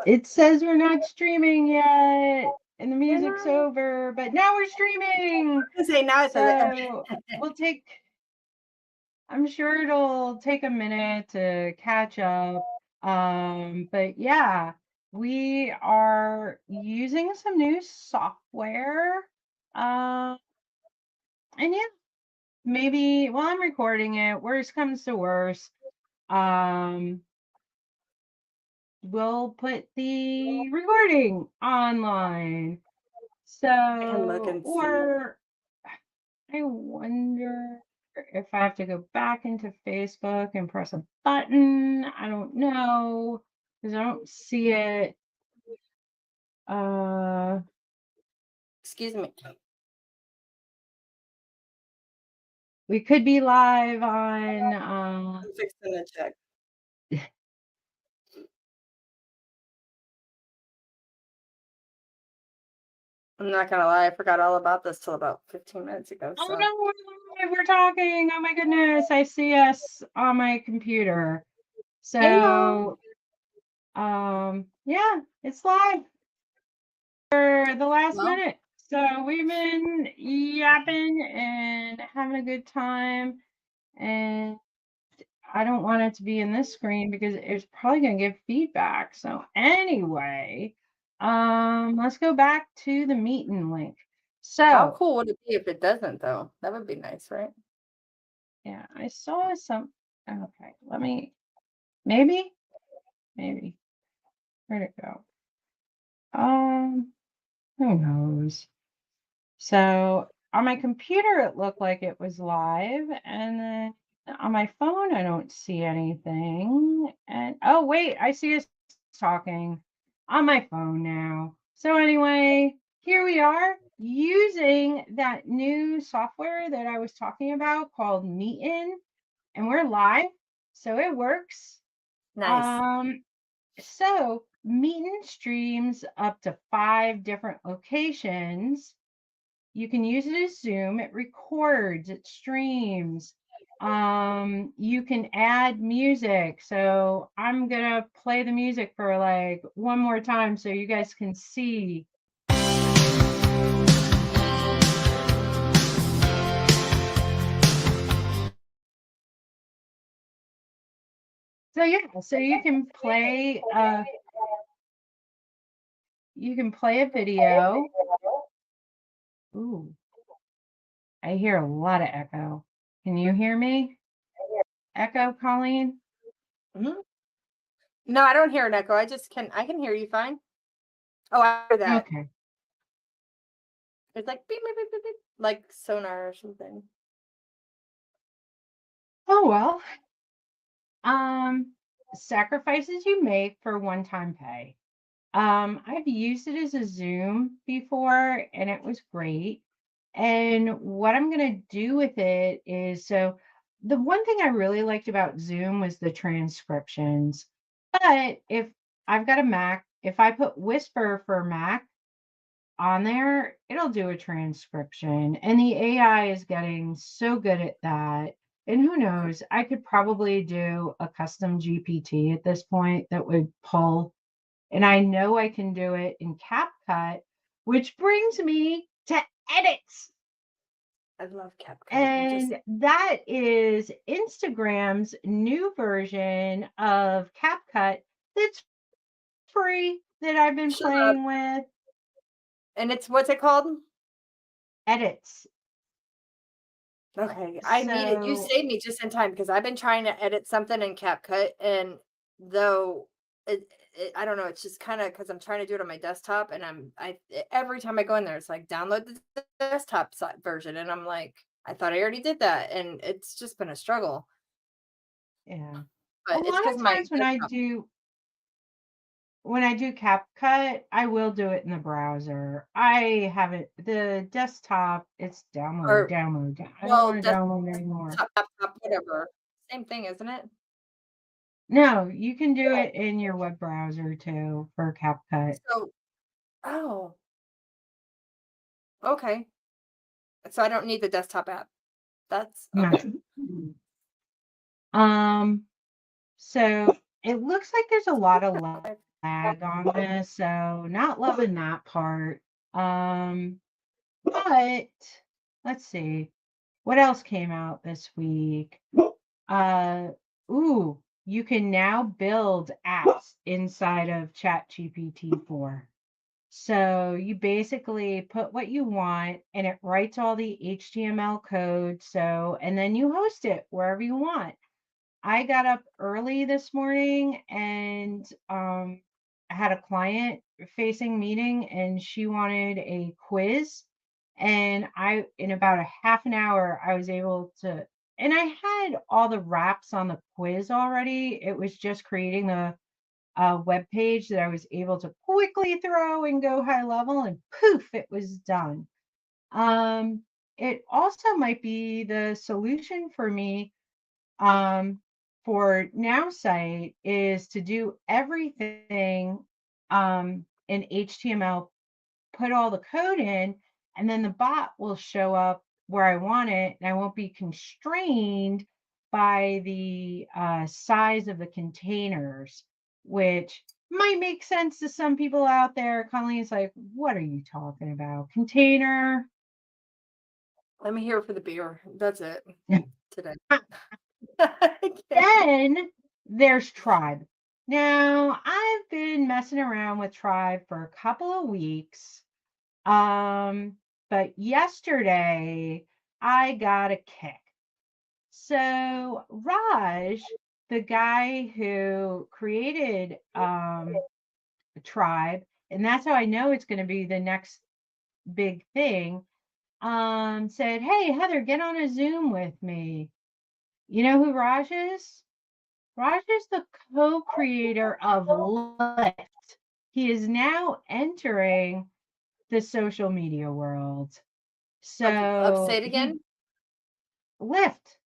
It says we're not streaming yet, and the You're music's not? over, but now we're streaming. I say now it says So we'll take, I'm sure it'll take a minute to catch up. But yeah, we are using some new software. And yeah, maybe while I'm recording it, worst comes to worst, we'll put the recording online. I can look So, and see. or I wonder if I have to go back into Facebook and press a button. I don't know because I don't see it. Excuse me. We could be live on. I'm fixing to check. I'm not gonna lie, I forgot all about this till about 15 minutes ago. Oh So no, we're talking. Oh my goodness, I see us on my computer. hey y'all. So, yeah, it's live for the last Well, minute. So we've been yapping and having a good time, and I don't want it to be in this screen because it's probably going to give feedback. So anyway, let's go back to the meeting link. how So cool would it be if it doesn't though? That would be nice, right? yeah, I saw some. Okay, maybe, where'd it go? Who knows? So on my computer, it looked like it was live, and then on my phone, I don't see anything. And oh, wait, I see us talking on my phone now. So anyway, here we are using that new software that I was talking about called Meetin, and we're live, so it works. Nice. So Meetin streams up to 5 different locations. You can use it as Zoom. It records, it streams. You can add music. So I'm gonna play the music for like one more time so you guys can see. So yeah, so you can play a video. Ooh, I hear a lot of echo. Can you hear me? Echo, Colleen? Hmm. No, I don't hear an echo. I can hear you fine. Oh, I hear that. Okay. It's like beep, beep, beep, beep, beep, like sonar or something. Oh well. Sacrifices you make for one-time pay. I've used it as a Zoom before and it was great. And what I'm going to do with it is so the one thing I really liked about Zoom was the transcriptions. But if I've got a Mac, if I put Whisper for Mac on there, it'll do a transcription. And the AI is getting so good at that. And who knows, I could probably do a custom GPT at this point that would pull, and I know I can do it in CapCut, which brings me to edits. I love CapCut. And that is Instagram's new version of CapCut that's free that I've been Shut up. playing with. And what's it called? Edits. Okay, I need it. You So, saved me just in time because I've been trying to edit something in CapCut, and though I don't know, it's just kind of because I'm trying to do it on my desktop, and every time I go in there, it's like download the desktop version, and I'm like, I thought I already did that, and it's just been a struggle. yeah. A But it's lot because of my times desktop. when I do CapCut, I will do it in the browser. I haven't the desktop, it's Or download. I don't well, want to desktop, download anymore. laptop, whatever. Same thing, isn't it? No, you can do it in your web browser too for CapCut. So, oh, okay. So I don't need the desktop app. That's No. okay. Um, so it looks like there's a lot of lag on this, so not loving that part. But let's see. What else came out this week? Uh, ooh, you can now build apps inside of ChatGPT 4. So you basically put what you want and it writes all the HTML code. So, and then you host it wherever you want. I got up early this morning and I had a client facing meeting and she wanted a quiz. And in about a half an hour, I was able to, and I had all the wraps on the quiz already. It was just creating the web page that I was able to quickly throw and go high level, and poof, it was done. Um, it also might be the solution for me um, for Now Site is to do everything in HTML, put all the code in, and then the bot will show up where I want it, and I won't be constrained by the size of the containers, which might make sense to some people out there. Colleen's like, what are you talking about? Container? I'm here for the beer. That's it today. Then there's Tribe. Now, I've been messing around with Tribe for a couple of weeks. But yesterday I got a kick. So Raj, the guy who created Tribe, and that's how I know it's going to be the next big thing, said, "Hey Heather, get on a Zoom with me." You know who Raj is? Raj is the co-creator of Lyft. He is now entering the social media world. Say So it he again. Lyft.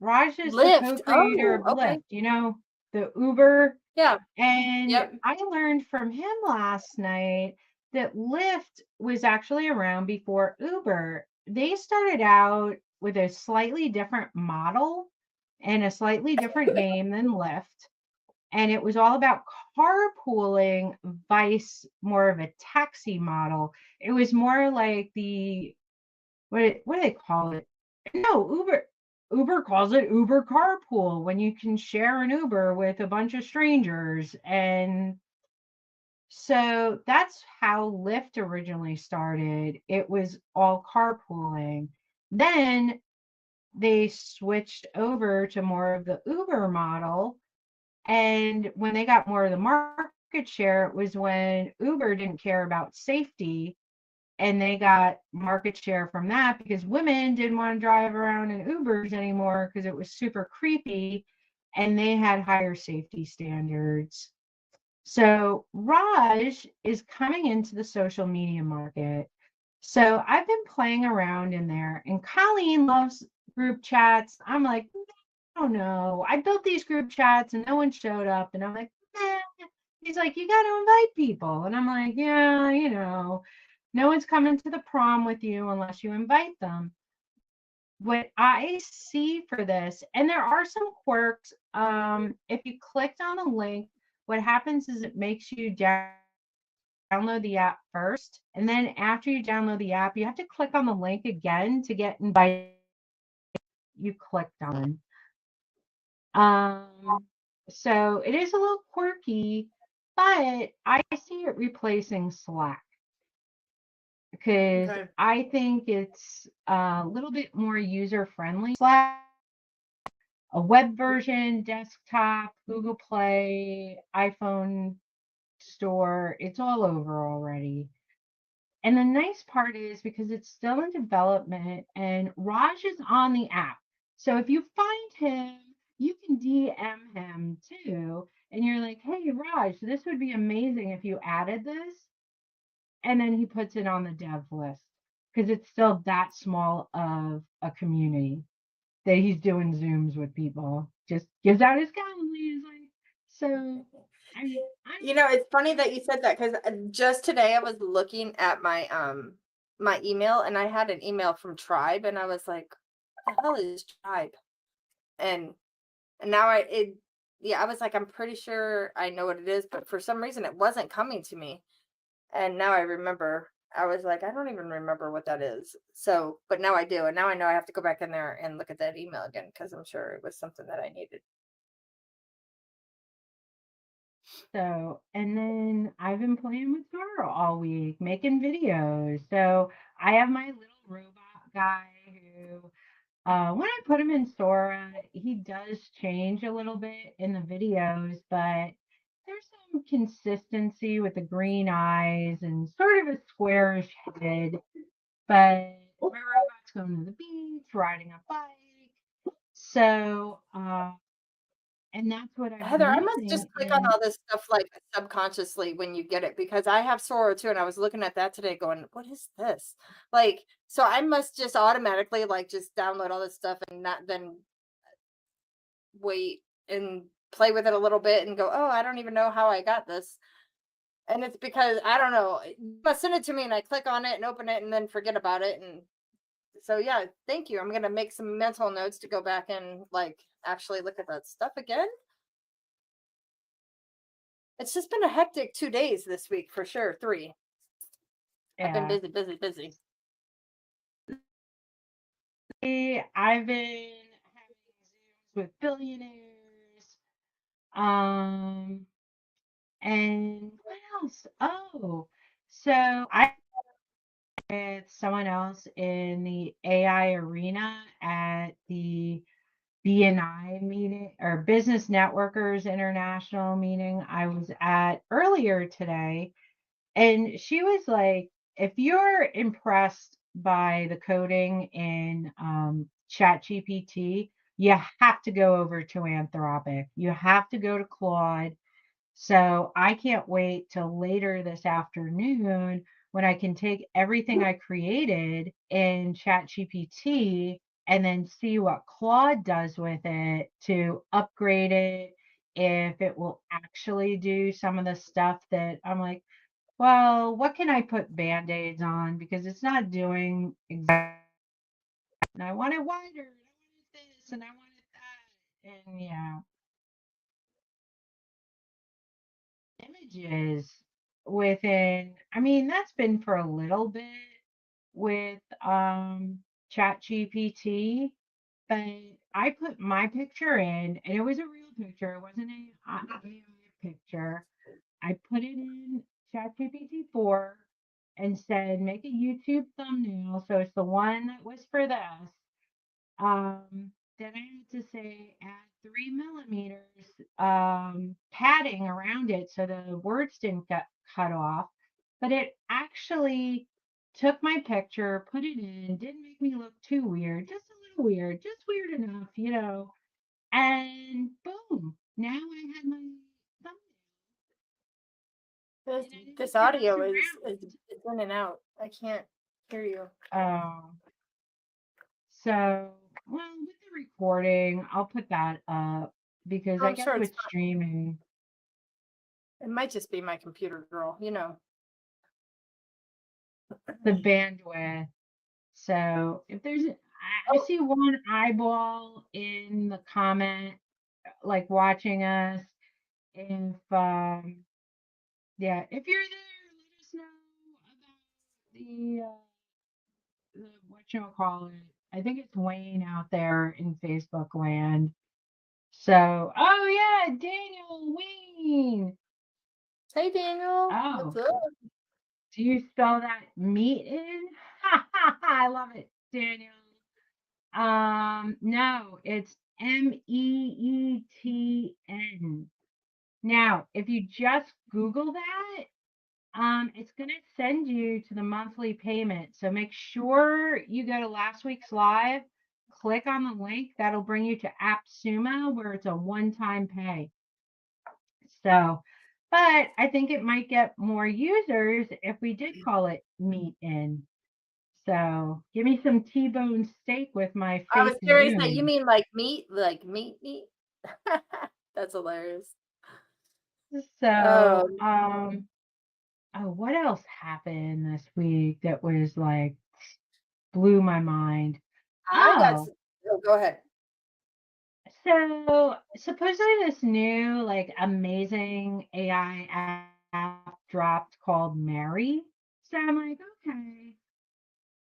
Raj is the Lift. co-creator Oh, of okay. Lyft, the Uber. Yeah. And Yep. I learned from him last night that Lyft was actually around before Uber. They started out with a slightly different model and a slightly different name than Lyft. And it was all about carpooling vice more of a taxi model. It was more like the what do they call it? No, Uber calls it Uber carpool when you can share an Uber with a bunch of strangers. And so that's how Lyft originally started. It was all carpooling. Then they switched over to more of the Uber model. And when they got more of the market share, it was when Uber didn't care about safety and they got market share from that because women didn't want to drive around in Ubers anymore because it was super creepy and they had higher safety standards. So Raj is coming into the social media market. So I've been playing around in there, and Colleen loves group chats. I'm like, I don't know. I built these group chats and no one showed up. And I'm like, eh. He's like, you got to invite people. And I'm like, yeah, no one's coming to the prom with you unless you invite them. What I see for this, and there are some quirks. If you clicked on the link, what happens is it makes you download the app first. And then after you download the app, you have to click on the link again to get invited. You clicked on. So it is a little quirky, but I see it replacing Slack because Okay. I think it's a little bit more user friendly. Slack, a web version, desktop, Google Play, iPhone store, it's all over already. And the nice part is because it's still in development and Raj is on the app. So if you find him, you can DM him too. And you're like, hey, Raj, this would be amazing if you added this. And then he puts it on the dev list because it's still that small of a community that he's doing Zooms with people. Just gives out his calendar. He's like, so It's funny that you said that because just today I was looking at my email and I had an email from Tribe and I was like, "What the hell is Tribe?" And now yeah, I was like, I'm pretty sure I know what it is, but for some reason it wasn't coming to me. And now I remember. I was like, I don't even remember what that is. So, but now I do. And now I know I have to go back in there and look at that email again because I'm sure it was something that I needed. So, and then I've been playing with her all week, making videos. So I have my little robot guy who, when I put him in Sora, he does change a little bit in the videos, but there's some consistency with the green eyes and sort of a squarish head. But my robot's going to the beach, riding a bike. So, and that's what I've Heather, been I must just using. click on And all this stuff like subconsciously when you get it because I have Sora too. And I was looking at that today going, what is this? Like, so I must just automatically like just download all this stuff and not then wait and play with it a little bit and go, oh, I don't even know how I got this. And it's because I don't know. You must send it to me and I click on it and open it and then forget about it. And so yeah, thank you. I'm gonna make some mental notes to go back and like actually look at that stuff again. It's just been a hectic 2 days this week for sure. 3. I've been yeah, busy, busy, busy. I've been having Zooms with billionaires. Um, and what else? Oh, so I with someone else in the AI arena at the BNI meeting or Business Networkers International meeting I was at earlier today. And she was like, if you're impressed by the coding in ChatGPT, you have to go over to Anthropic. You have to go to Claude. So I can't wait till later this afternoon when I can take everything I created in ChatGPT and then see what Claude does with it to upgrade it, if it will actually do some of the stuff that I'm like, well, what can I put band-aids on? Because it's not doing exactly. And I want it wider, and I wanted this, and I wanted that. And yeah, images within, I mean, that's been for a little bit with Chat GPT, but I put my picture in and it was a real picture. It wasn't a AI picture. I put it in ChatGPT 4 and said, make a YouTube thumbnail. So it's the one that was for this. Then I had to say add 3 millimeters padding around it so the words didn't get cut off. But it actually took my picture, put it in, didn't make me look too weird, just a little weird, just weird enough. And boom, now I had my thumbnail This and I didn't this have to mess audio is around. it's in and out. I can't hear you. So, well, with the recording, I'll put that up because I I'm guess sure it's with streaming, it might just be my computer girl, you know. the bandwidth. So, if there's, I Oh, see one eyeball in the comment, like watching us. If, yeah, if you're there, let us know about the whatchamacallit. I think it's Wayne out there in Facebook land. So, oh yeah, Daniel Wayne. hey Daniel, what's Oh, up? do you spell that meat in? I love it, Daniel. No, it's MEETN. Now, if you just Google that, it's gonna send you to the monthly payment. So make sure you go to last week's live, click on the link, that'll bring you to AppSumo where it's a one-time pay. So, but I think it might get more users if we did call it meat in. So give me some T-bone steak with my I was fake curious that you Zoom. mean like meat, like meat. That's hilarious. So, Um, oh, what else happened this week that was like blew my mind? I got Oh, oh, go ahead. So supposedly this new like amazing AI app dropped called Mary. So I'm like, okay,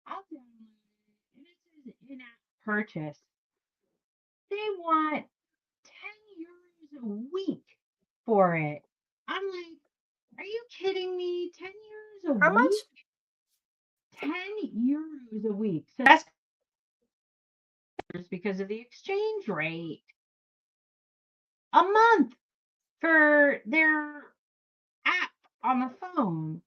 I'll download it. And it says in-app purchase. They want 10 euros a week for it. I'm like, are you kidding me? 10 euros a How much? week? 10 euros a week. So that's because of the exchange rate. A month for their app on the phone.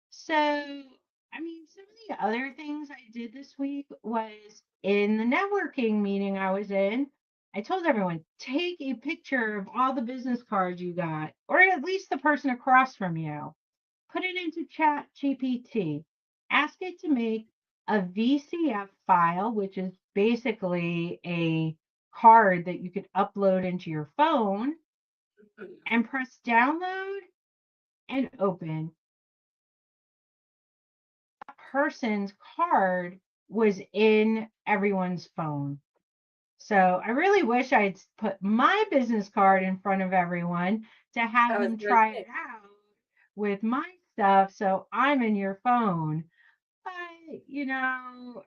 So, I mean, some of the other things I did this week was in the networking meeting I was in. I told everyone, take a picture of all the business cards you got, or at least the person across from you. Put it into Chat GPT. Ask it to make a VCF file, which is basically a card that you could upload into your phone, and press download and open. Person's card was in everyone's phone. So I really wish I'd put my business card in front of everyone to I have was them gonna try it say out with my stuff. So I'm in your phone. But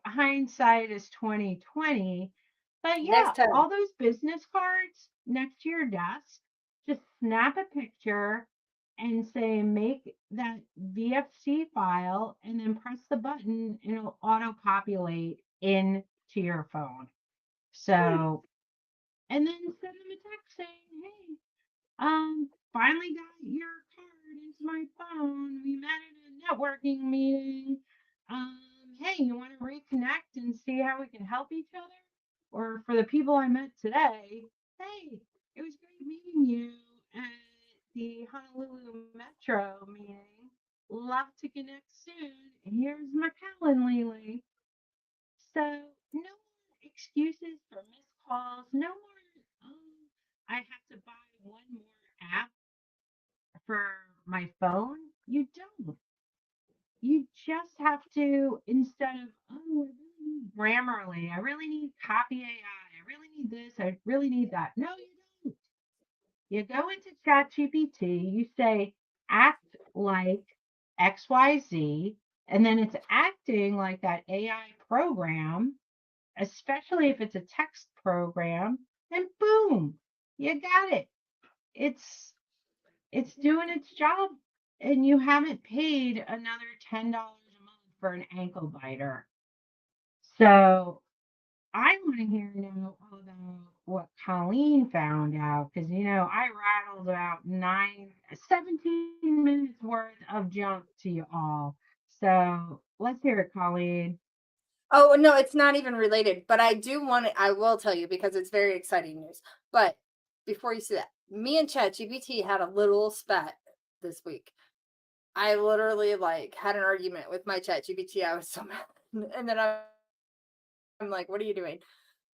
hindsight is 2020. But yeah, next time. all those business cards next to your desk, just snap a picture and say make that VFC file and then press the button and it'll auto populate into your phone. Hmm. So, and then send them a text saying, hey, finally got your card into my phone. We met at a networking meeting. Hey, you want to reconnect and see how we can help each other? Or for the people I met today, hey, it was great meeting you at the Honolulu Metro meeting. Love to connect soon. Here's my Calendly. So no more excuses for missed calls. No more. I have to buy one more app for my phone. You don't. You just have to, instead of, oh, I really need Grammarly. I really need Copy AI. I really need this. I really need that. No, you don't. You go into ChatGPT, you say, act like XYZ, and then it's acting like that AI program, especially if it's a text program, and boom, you got it. It's it's doing its job, and you haven't paid another $10 a month for an ankle biter. So I want to hear now all about what Colleen found out because I rattled about 17 minutes worth of junk to you all. So let's hear it, Colleen. Oh no, it's not even related, but I will tell you because it's very exciting news. But before you say that, me and ChatGPT had a little spat this week. I literally like had an argument with my ChatGPT. I was so mad. And then I'm like, what are you doing?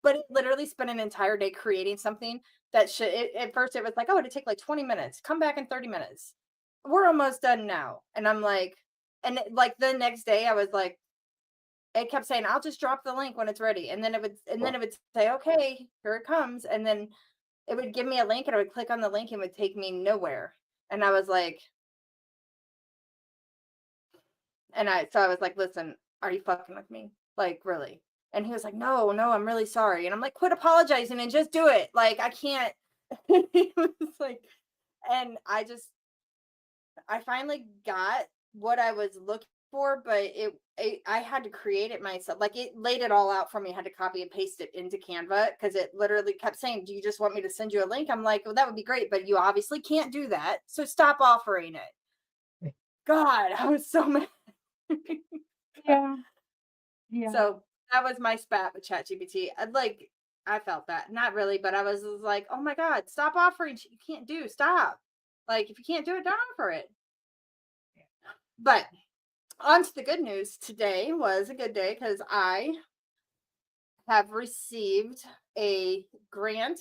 But it literally spent an entire day creating something that at first it was like, oh, it'd take like 20 minutes. Come back in 30 minutes. We're almost done now. And I'm like, like the next day I was like, it kept saying, I'll just drop the link when it's ready. And then it would say, okay, here it comes. And then it would give me a link and I would click on the link and it would take me nowhere. And I was like, so I was like, listen, are you fucking with me? Like, really? And he was like, no, no, I'm really sorry. And I'm like, quit apologizing and just do it. Like, I can't. He was like, and I finally got what I was looking for, but I had to create it myself. Like, it laid it all out for me. I had to copy and paste it into Canva because it literally kept saying, do you just want me to send you a link? I'm like, well, that would be great, but you obviously can't do that. So stop offering it. God, I was so mad. Yeah, yeah. So that was my spat with ChatGPT. I felt that. Not really, but I was like, oh my God, stop offering you can't do. Stop. Like, if you can't do it, don't offer it. But on to the good news. Today was a good day because I have received a grant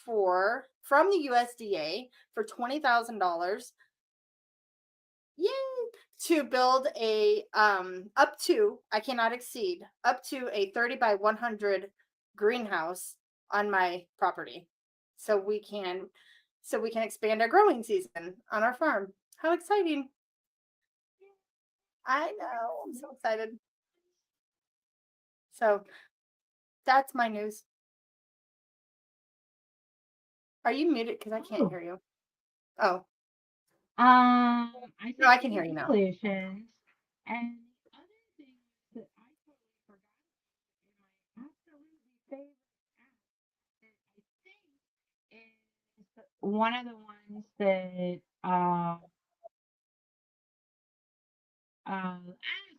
from the USDA for $20,000. Yay! To build up to, I cannot exceed, up to a 30 by 100 greenhouse on my property. so we can expand our growing season on our farm. How exciting. I know. I'm so excited. So that's my news. Are you muted? Because I can't Oh, hear you. Oh, I no, said I can hear you now. congratulations. And the other thing that I totally forgot about, and my absolutely favorite app that I think is one of the ones that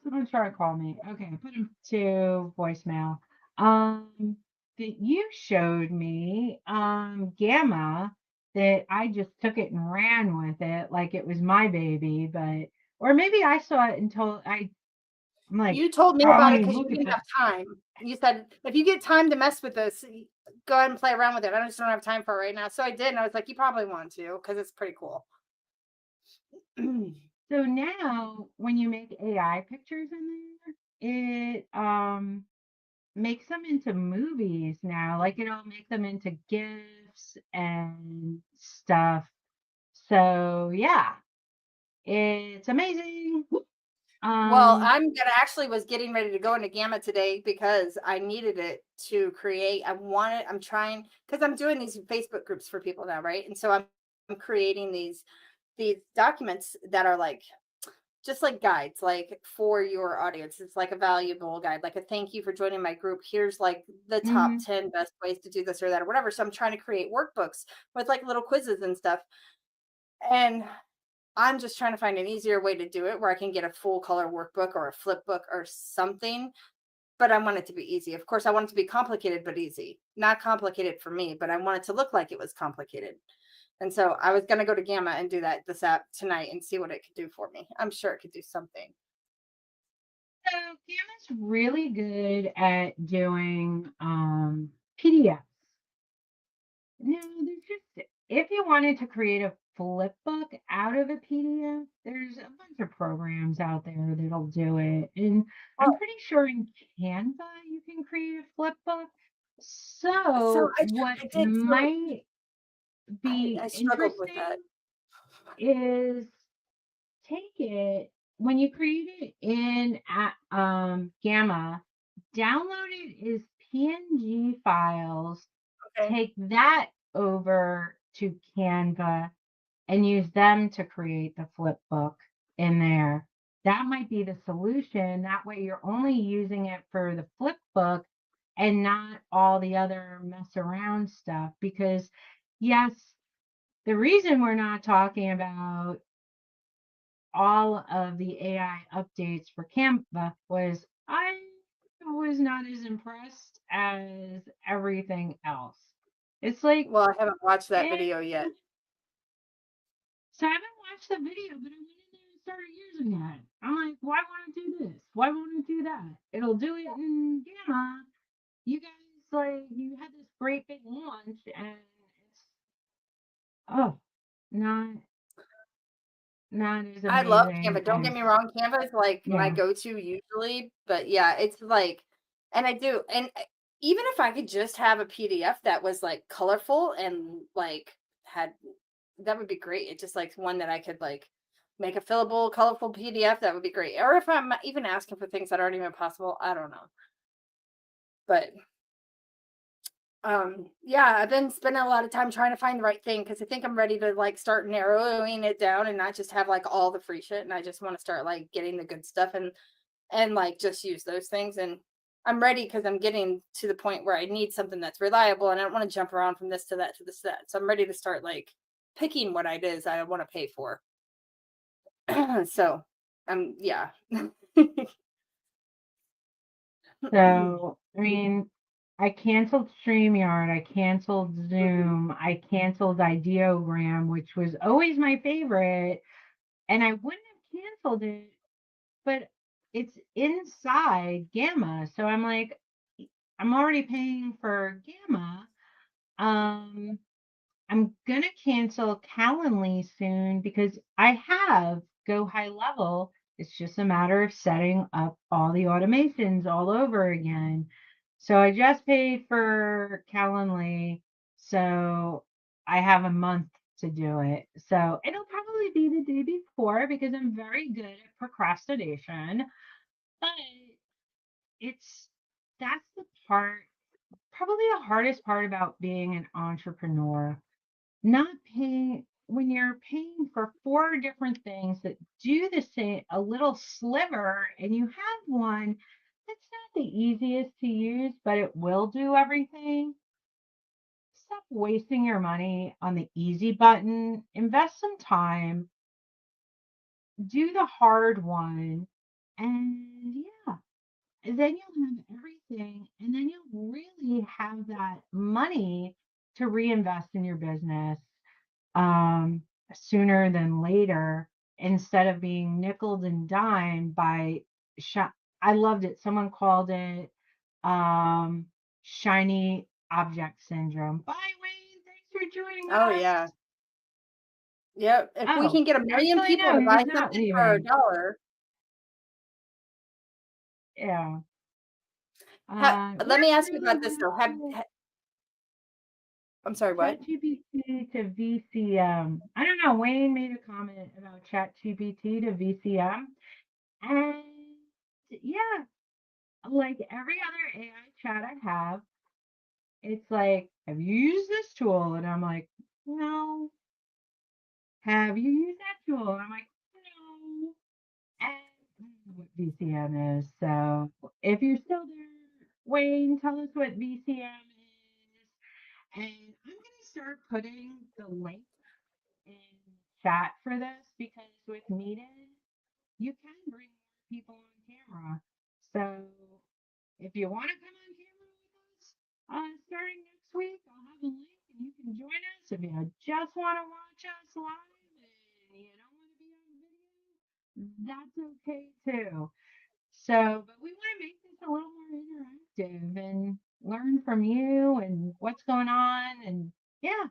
someone's trying to call me. Okay, I put him to voicemail. Um, that you showed me, Gamma, that I just took it and ran with it like it was my baby, but or maybe I saw it until I'm like, You told me oh, about let it me because look you at didn't the have time. You said if you get time to mess with this, go ahead and play around with it. I just don't have time for it right now. So I did, and I was like, you probably want to because it's pretty cool. so now when you make AI pictures in there, it makes them into movies now. Like it'll make them into GIFs and stuff. So yeah, it's amazing. Well, Um, I'm gonna actually was getting ready to go into Gamma today because I needed it to create. I'm trying because I'm doing these Facebook groups for people now, right? And so I'm creating these documents that are like just like guides, like for your audience. It's like a valuable guide, like a thank you for joining my group. Here's like the top mhm, 10 best ways to do this or that or whatever. So I'm trying to create workbooks with like little quizzes and stuff. And I'm just trying to find an easier way to do it where I can get a full color workbook or a flip book or something. But I want it to be easy. Of course, I want it to be complicated but easy. Not complicated for me, but I want it to look like it was complicated. And so I was going to go to Gamma and do that this app tonight and see what it could do for me. I'm sure it could do something. so Gamma's really good at doing PDFs. No, there's just if you wanted to create a flip book out of a PDF, there's a bunch of programs out there that'll do it. And I'm Well, pretty sure in Canva you can create a flip book. so So what I did. So might I be struggled with that. interesting is take it when you create it in Gamma, download it as PNG files, Okay. take that over to Canva and use them to create the flip book in there. That might be the solution. That way you're only using it for the flip book and not all the other mess around stuff. Because, yes, the reason we're not talking about all of the AI updates for Canva was I was not as impressed as everything else. It's like, Well, I haven't watched that eh. video yet. So I haven't watched the video, but I went in there and started using it. I'm like, why won't it do this? Why won't it do that? It'll do it in Gamma. You guys, like, you had this great big launch, and it's, oh, not, not as I love amazing Canva. Don't as, get me wrong, Canva is like my yeah. go-to usually, but yeah, it's like, and I do, and even if I could just have a PDF that was like colorful and like had, that would be great. It's just like one that I could like make a fillable, colorful PDF. That would be great. Or if I'm even asking for things that aren't even possible, I don't know. But yeah, I've been spending a lot of time trying to find the right thing because I think I'm ready to like start narrowing it down and not just have like all the free shit. And I just want to start like getting the good stuff and like just use those things. And I'm ready because I'm getting to the point where I need something that's reliable and I don't want to jump around from this to that to this to that. So I'm ready to start like picking what it is I want to pay for. So yeah. So, I mean, I canceled StreamYard, I canceled Zoom, I canceled Ideogram, which was always my favorite, and I wouldn't have canceled it, but it's inside Gamma. So I'm like, I'm already paying for Gamma. Um, I'm gonna cancel Calendly soon because I have Go High Level. It's just a matter of setting up all the automations all over again. So I just paid for Calendly. So I have a month to do it. So it'll probably be the day before because I'm very good at procrastination. But it's that's the part, probably the hardest part about being an entrepreneur. Not paying when you're paying for four different things that do the same, a little sliver, and you have one that's not the easiest to use, but it will do everything. Stop wasting your money on the easy button. Invest some time, do the hard one, and yeah, and then you'll have everything, and then you'll really have that money to reinvest in your business um, sooner than later instead of being nickel and dime by shi I loved it. Someone called it um, shiny object syndrome. Bye, Wayne. Thanks for joining Oh us. yeah. Yep. If we Oh, can get a million actually, people no, to buy he's not something for a leaving. dollar, Yeah. let Work me ask you through about the this though. whole I'm sorry, what? ChatGPT to VCM. I don't know. Wayne made a comment about ChatGPT to VCM. And yeah, like every other AI chat I have, it's like, have you used this tool? And I'm like, no. Have you used that tool? And I'm like, no. And I don't know what VCM is. So if you're still there, Wayne, tell us what VCM is. And I'm going to start putting the link in chat for this because with Meeted, you can bring more people on camera. So if you want to come on camera with us, starting next week, I'll have a link and you can join us. If you just want to watch us live and you don't want to be on video, that's okay too. So, but we want to make this a little more interactive and learn from you and what's going on. And yeah,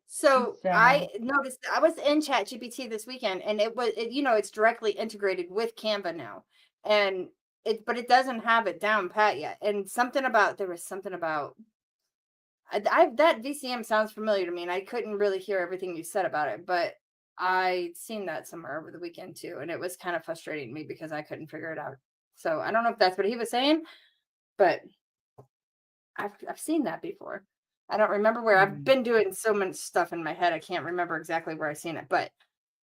So so I noticed I was in ChatGPT this weekend and it's directly integrated with Canva now. And but it doesn't have it down pat yet. And there was something about that VCM sounds familiar to me, and I couldn't really hear everything you said about it, but I seen that somewhere over the weekend too, and it was kind of frustrating me because I couldn't figure it out. So I don't know if that's what he was saying, but I've seen that before. I don't remember where. I've yeah. been doing so much stuff in my head. I can't remember exactly where I've seen it. But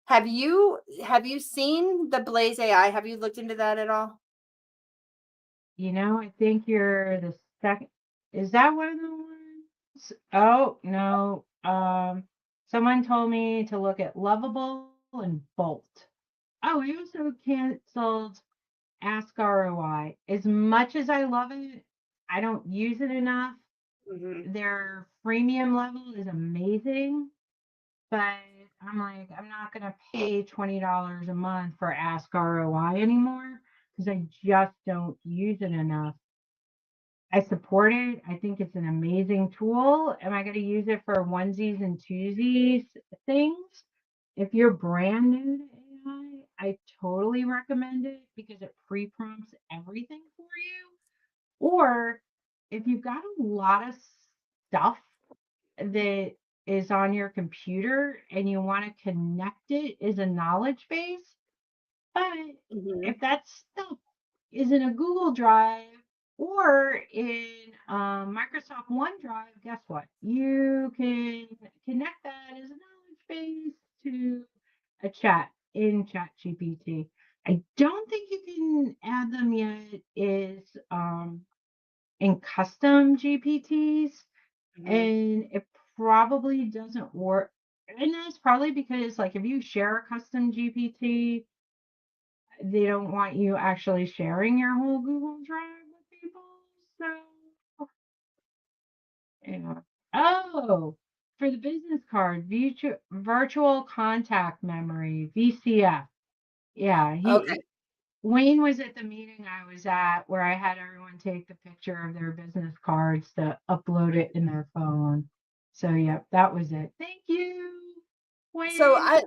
have you seen the Blaze AI? Have you looked into that at all? I think you're the second. Is that one of the ones? Oh, no. Someone told me to look at Lovable and Bolt. Oh, I also canceled Ask ROI. As much as I love it, I don't use it enough. Hmm. Their freemium level is amazing, but I'm like, I'm not going to pay $20 a month for Ask ROI anymore because I just don't use it enough. I support it. I think it's an amazing tool. Am I going to use it for onesies and twosies things? If you're brand new to AI, I totally recommend it because it pre-prompts everything for you. Or if you've got a lot of stuff that is on your computer and you want to connect it as a knowledge base, but Hmm. if that stuff is in a Google Drive or in Microsoft OneDrive, guess what? You can connect that as a knowledge base to a chat in ChatGPT. I don't think you can add them yet is in custom GPTs, Hmm. and it probably doesn't work. And that's probably because, like, if you share a custom GPT, they don't want you actually sharing your whole Google Drive with people. So, yeah. Oh, for the business card, virtual contact memory, VCF. Yeah, Okay. Wayne was at the meeting I was at where I had everyone take the picture of their business cards to upload it in their phone. So, yep, that was it. Thank you, So Wayne.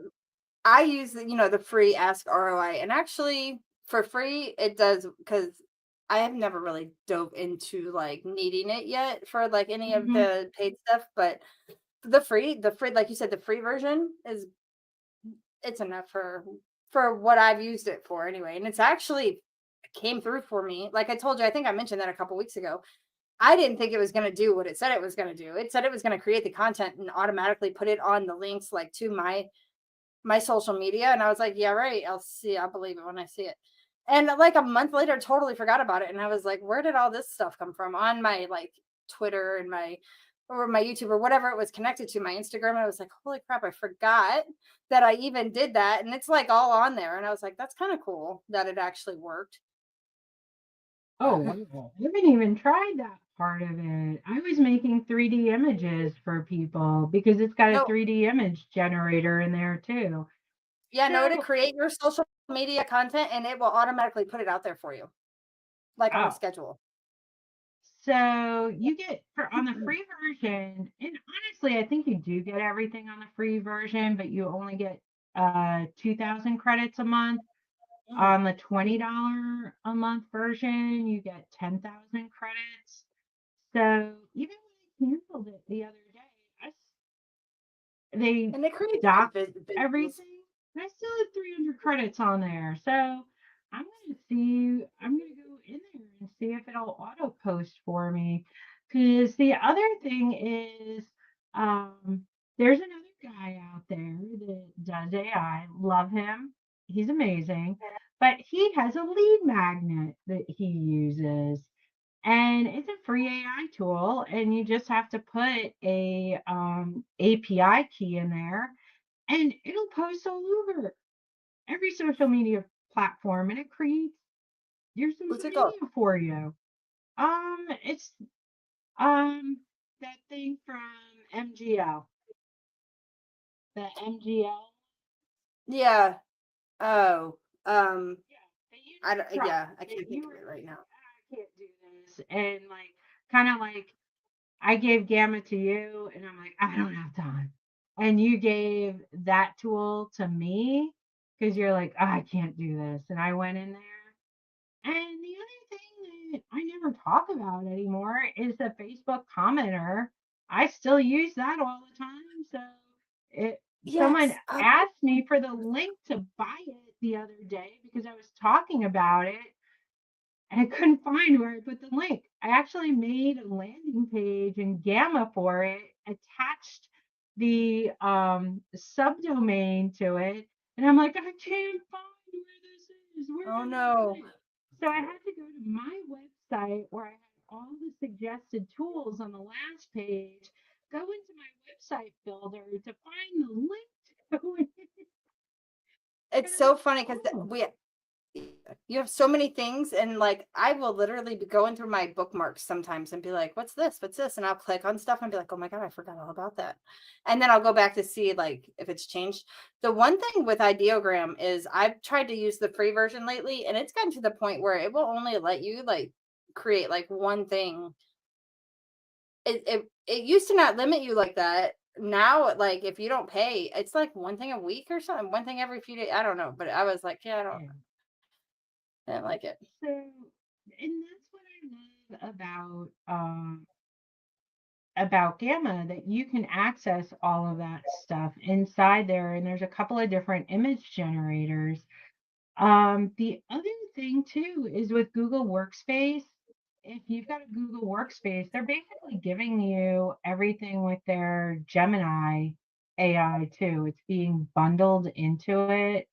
I use the free Ask ROI, and actually for free it does because I have never really dove into, like, needing it yet for, like, any of Mhm. the paid stuff, but the free like you said, the free version is it's enough for what I've used it for anyway, and it's actually came through for me. Like I told you, I think I mentioned that a couple weeks ago. I didn't think it was gonna do what it said it was gonna do. It said it was gonna create the content and automatically put it on the links, like, to my social media, and I was like, "Yeah, right, I'll believe it when I see it." And, like, a month later, totally forgot about it, and I was like, "Where did all this stuff come from?" On my, like, Twitter and my YouTube or whatever it was connected to, my Instagram, I was like, "Holy crap, I forgot that I even did that," and it's, like, all on there, and I was like, "That's kinda cool that it actually worked." Oh, wow. I haven't even tried that part of it. I was making 3D images for people because it's got a No, 3D image generator in there too. yeah, no, to So, create your social media content, and it will automatically put it out there for you, like, on a oh, schedule. so you get for on the free version, and honestly, I think you do get everything on the free version, but you only get 2,000 credits a month. Mm. On the $20 a month version, you get 10,000 credits. So even when I canceled it the other day, they And it creates good docked visuals. everything, and I still had 300 credits on there. So I'm gonna go in there and see if it'll auto post for me. Because the other thing is, there's another guy out there that does AI. Love him. He's amazing. But he has a lead magnet that he uses. And it's a free AI tool, and you just have to put a API key in there, and it'll post all over every social media platform, and it creates your What's social it called? media for you. It's that thing from MGL, the MGL. Yeah. Oh, Yeah, that you I never don't tried. yeah, I That can't think you of were it right like, now. I can't do this, and like kind of like I gave Gamma to you, and I'm like, I don't have time. And you gave that tool to me because you're like, "Oh, I can't do this." And I went in there. And the other thing that I never talk about anymore is the Facebook commenter. I still use that all the time. So it someone Yes. Oh, asked me for the link to buy it the other day because I was talking about it and I couldn't find where I put the link. I actually made a landing page in Gamma for it, attached the subdomain to it, and I'm like, I can't find where this is. Where oh did I put no. it? So I had to go to my website where I had all the suggested tools on the last page, go into my website builder to find the link to it. And It's I'm so like, funny because oh, we you have so many things, and, like, I will literally be going through my bookmarks sometimes and be like, "What's this? What's this?" And I'll click on stuff and be like, "Oh my god, I forgot all about that." And then I'll go back to see, like, if it's changed. The one thing with Ideogram is I've tried to use the free version lately, and it's gotten to the point where it will only let you, like, create, like, one thing. It used to not limit you like that. Now, like, if you don't pay, it's like one thing a week or something, one thing every few days. I don't know, but I was like, yeah, yeah. I don't like it. So, and that's what I love about Gamma, that you can access all of that stuff inside there, and there's a couple of different image generators. The other thing too is with Google Workspace. If you've got a Google Workspace, they're basically giving you everything with their Gemini AI too. It's being bundled into it.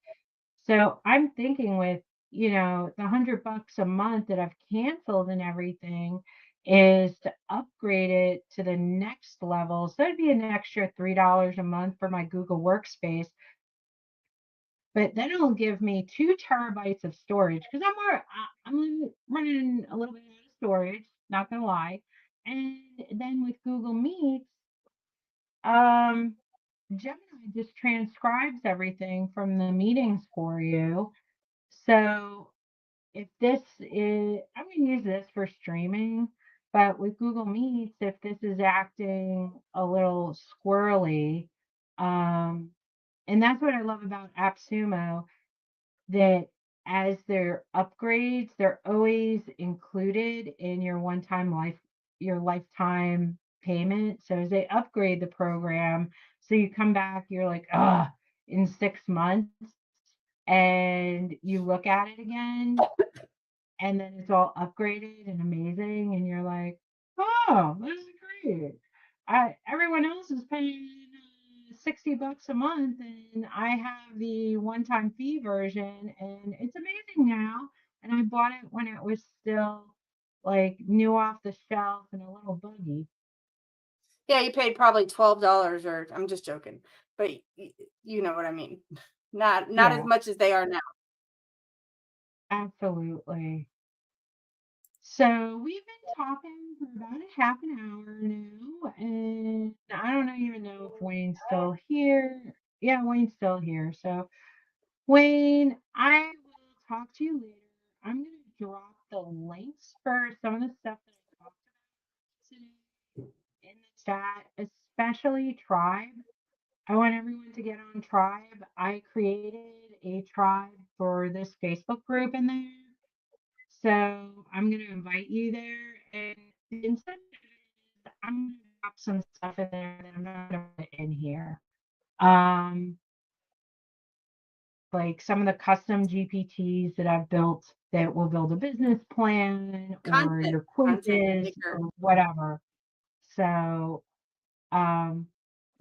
So I'm thinking with, the $100 a month that I've canceled and everything is to upgrade it to the next level. So it'd be an extra $3 a month for my Google Workspace, but then it'll give me 2 terabytes of storage because I'm running a little bit out of storage, not gonna lie. And then with Google Meets, um, Gemini just transcribes everything from the meetings for you. So if this is, I'm going to use this for streaming, but with Google Meets, if this is acting a little squirrely, um, and that's what I love about AppSumo, that as their upgrades, they're always included in your lifetime payment. So as they upgrade the program, so you come back, you're like, in 6 months, and you look at it again, and then it's all upgraded and amazing, and you're like, "Oh, this is great. Everyone else is paying $60 a month, and I have the one-time fee version, and it's amazing now. And I bought it when it was still like new off the shelf and a little buggy." Yeah, you paid probably $12, or I'm just joking, but you know what I mean. Not as Yeah, much as they are now. absolutely. So we've been talking for about a half an hour now, and I don't even know if Wayne's still here. Yeah, Wayne's still here. So, Wayne, I will talk to you later. I'm going to drop the links for some of the stuff that I talked about today in the chat, especially Tribe. I want everyone to get on Tribe. I created a tribe for this Facebook group in there. So I'm going to invite you there. And the incentive is I'm going to drop some stuff in there that I'm not going to put in here. Um, like some of the custom GPTs that I've built that will build a business plan or Content, your content quizzes maker. or whatever. So, um,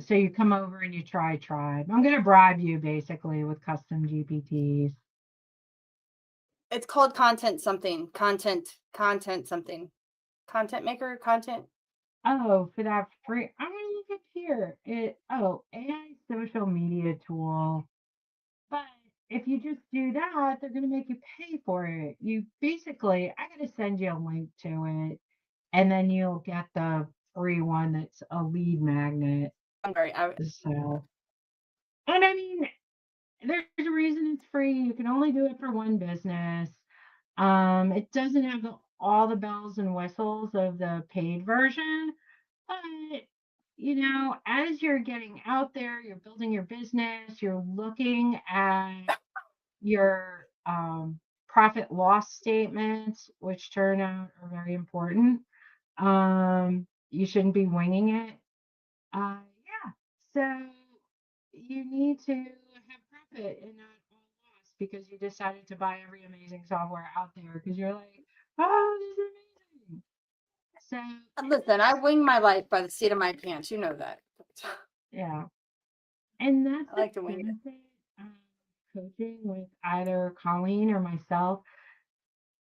so you come over and you try Tribe. I'm going to bribe you basically with custom GPTs. It's called content something. Content something. Content maker, content. Oh, for that free, I'm gonna look up here. AI social media tool. But if you just do that, they're gonna make you pay for it. You basically, I gotta send you a link to it, and then you'll get the free one that's a lead magnet. I'm sorry. So, and I mean, there's a reason it's free. You can only do it for one business. It doesn't have all the bells and whistles of the paid version. But, as you're getting out there, you're building your business, you're looking at your profit loss statements, which turn out are very important. You shouldn't be winging it. Yeah. So you need to have profit and not all loss because you decided to buy every amazing software out there because you're like, oh, this is amazing. So, and Listen, I wing my life by the seat of my pants. You know that. yeah. And that's I the like to wing it. benefit of coaching with either Colleen or myself.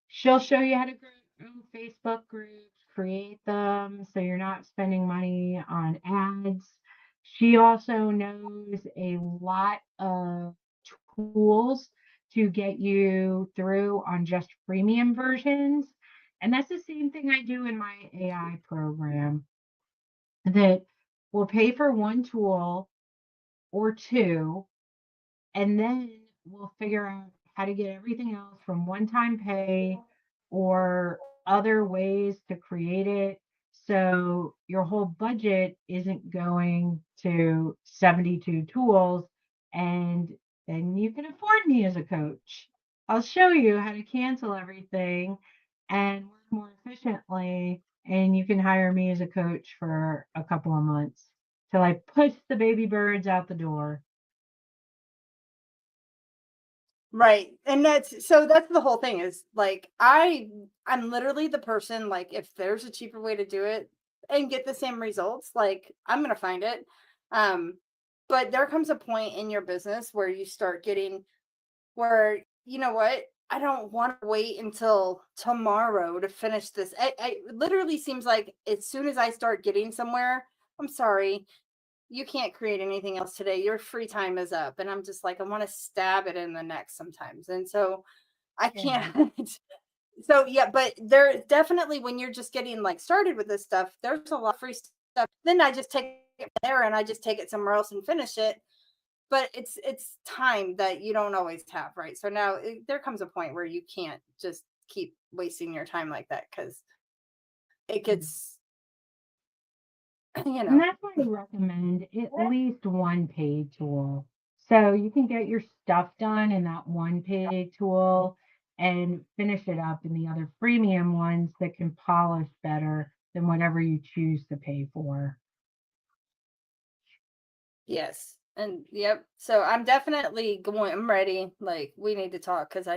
She'll show you how to grow Facebook groups, create them so you're not spending money on ads. She also knows a lot of tools to get you through on just premium versions. And that's the same thing I do in my AI program that will pay for one tool or two, and then we'll figure out how to get everything else from one-time pay or other ways to create it so your whole budget isn't going to 72 tools, and then you can afford me as a coach. I'll show you how to cancel everything and work more efficiently, and you can hire me as a coach for a couple of months till I push the baby birds out the door. Right. And that's the whole thing is like I'm literally the person, like if there's a cheaper way to do it and get the same results, like I'm gonna find it. Um, but there comes a point in your business where you start getting where you know what? I don't want to wait until tomorrow to finish this. It literally seems like as soon as I start getting somewhere, I'm sorry, you can't create anything else today. Your free time is up. And I'm just like, I want to stab it in the neck sometimes. And so I Yeah. can't. So yeah, but there definitely when you're just getting like started with this stuff, there's a lot of free stuff. Then I just take it there and I just take it somewhere else and finish it. But it's time that you don't always have, right? So now there comes a point where you can't just keep wasting your time like that because it gets, you And know, that's why I recommend at least one paid tool. So you can get your stuff done in that one pay tool and finish it up in the other freemium ones that can polish better than whatever you choose to pay for. Yes. And yep. So I'm definitely going, I'm ready. Like we need to talk because I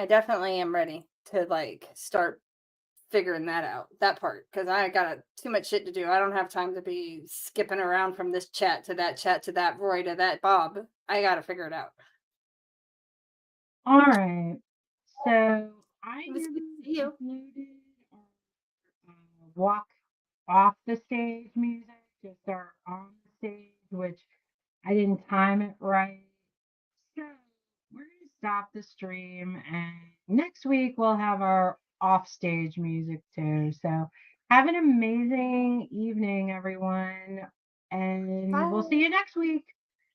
definitely am ready to like start figuring that out, that part, because I got too much shit to do. I don't have time to be skipping around from this chat to that Roy to that Bob. I got to figure it out. All right. So I It was good to see never you. uploaded our walk off the stage music, just our on the stage, which I didn't time it right. So we're going to stop the stream, and next week we'll have our off stage music too. So have an amazing evening, everyone, and we'll see Bye. you next week.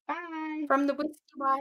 Bye. From the Whiskey Wire.